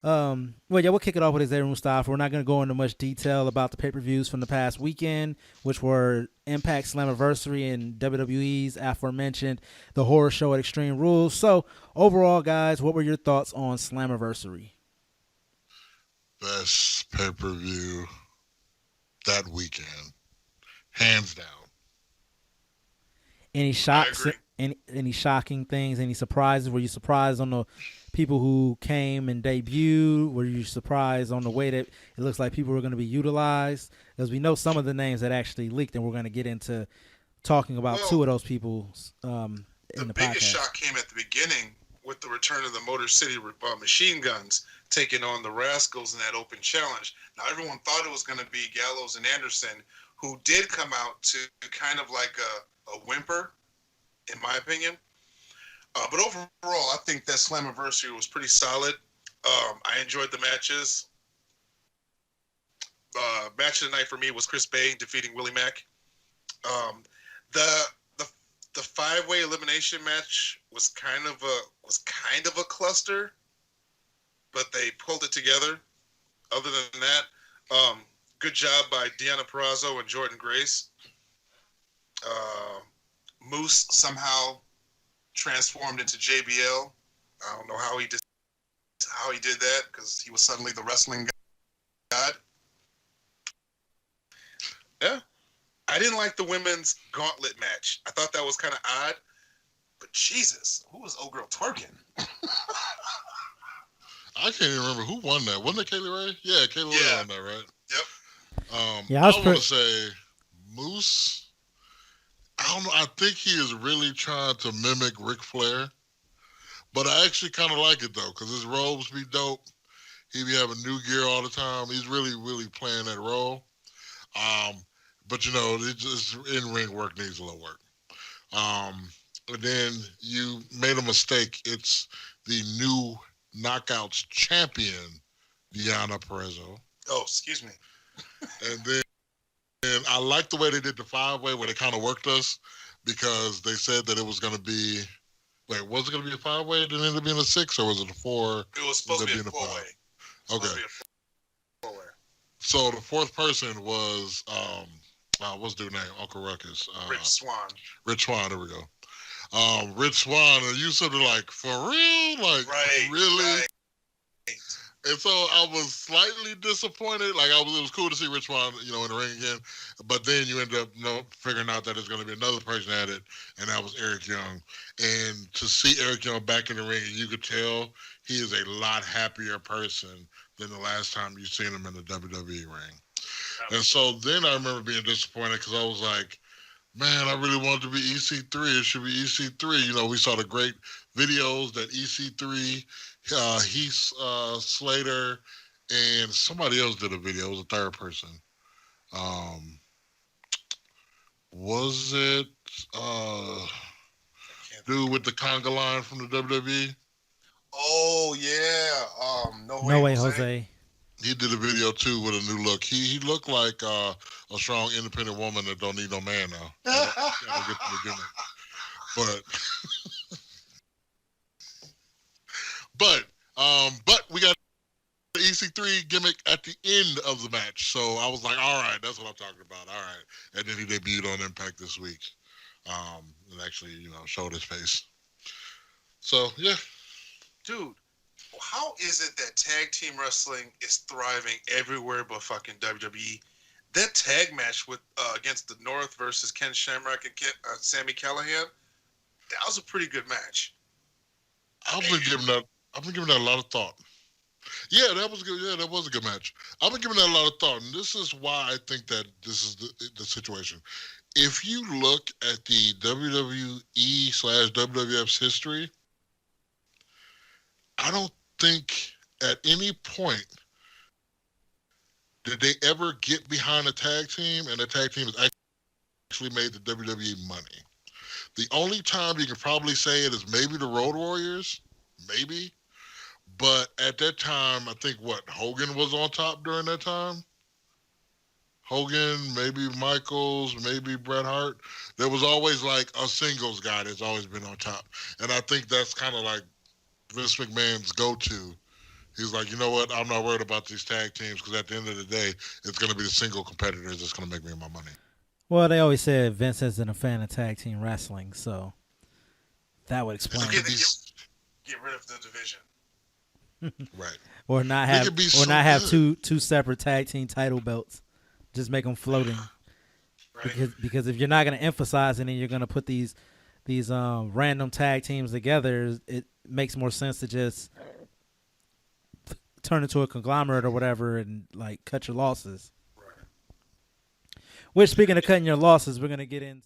Well, yeah, we'll kick it off with Xavier Mustafa. We're not going to go into much detail about the pay-per-views from the past weekend, which were Impact Slammiversary and WWE's aforementioned The Horror Show at Extreme Rules. So, overall, guys, what were your thoughts on Slammiversary? Best pay per view that weekend, hands down. Any I shocks? agree. Any shocking things? Any surprises? Were you surprised on the people who came and debuted? Were you surprised on the way that it looks like people were going to be utilized? Because we know some of the names that actually leaked, and we're going to get into talking about two Well, of those people the in the biggest podcast. shock came at the beginning with the return of the Motor City Machine Guns taking on the Rascals in that open challenge. Now, everyone thought it was going to be Gallows and Anderson, who did come out to kind of like a whimper, in my opinion. But overall, I think that Slammiversary was pretty solid. I enjoyed the matches. Match of the night for me was Chris Bay defeating Willie Mack. Um, the the the 5-way elimination match was kind of a cluster, but they pulled it together. Other than that, good job by Deanna Perrazzo and Jordan Grace. Uh, Moose somehow transformed into JBL. I don't know how he did that because he was suddenly the wrestling god. Yeah, I didn't like the women's gauntlet match. I thought that was kind of odd. But Jesus, who was old girl twerking? I can't even remember who won that. Wasn't it Kaylee Ray? Yeah, Kaylee Ray Yeah. won that, right? Yep. Yeah, I I was want to pretty. say Moose. I don't know. I think he is really trying to mimic Ric Flair, but I actually kind of like it though, because his robes be dope. He be having new gear all the time. He's really, really playing that role. Um, but it just in ring work needs a little work. Um, and then you made a mistake. It's the new Knockouts champion, Diana Perezzo. Oh, excuse me. And then I like the way they did the 5-way where they kind of worked us because they said that it was going to be. Wait, was it going to be a 5-way? Did it end up being a 6 or was it a 4? It was Ended supposed up to be a being a 5. four-way. Supposed to Okay. be a four-way. So the fourth person was what's dude's name? Uncle Ruckus. Rich Swan. Rich Swan. There we go. Rich Swan, and you sort of like for real, like Right. really. Right. And so I was slightly disappointed. Like it was cool to see Rich Swan, in the ring again. But then you end up, figuring out that there's going to be another person at it, and that was Eric Young. And to see Eric Young back in the ring, you could tell he is a lot happier person than the last time you seen him in the WWE ring. And so then I remember being disappointed because I was like, man, I really wanted to be EC3. It should be EC3. We saw the great videos that EC3, Heath Slater, and somebody else did a video. It was a third person. Um, was it dude with the conga line from the WWE? Oh yeah. No No way, way, Jose. Jose. He did a video too with a new look. He looked like a strong, independent woman that don't need no man now. I don't get to the gimmick. But but we got the EC3 gimmick at the end of the match. So I was like, all right, that's what I'm talking about. All right. And then he debuted on Impact this week. And actually, showed his face. So yeah. Dude, how is it that tag team wrestling is thriving everywhere but fucking WWE? That tag match with against the North versus Ken Shamrock and Sammy Callahan, that was a pretty good match. I've been giving that a lot of thought. Yeah, that was good. Yeah, that was a good match. I've been giving that a lot of thought, and this is why I think that this is the situation. If you look at the WWE/WWF's history, I don't think at any point did they ever get behind a tag team and the tag team has actually made the WWE money. The only time you can probably say it is maybe the Road Warriors, maybe. But at that time, I think Hogan was on top during that time. Hogan, maybe Michaels, maybe Bret Hart. There was always like a singles guy that's always been on top. And I think that's kind of like Vince McMahon's go-to He's like, you know what? I'm not worried about these tag teams because at the end of the day, it's going to be the single competitors that's going to make me my money. Well, they always said Vince isn't a fan of tag team wrestling, so that would explain. Get rid of the division. Right. Or not have two separate tag team title belts. Just make them floating. Right. Because if you're not going to emphasize it and you're going to put these random tag teams together, it makes more sense to just turn into a conglomerate or whatever and like cut your losses. Right. Which, speaking of cutting your losses, we're going to get in.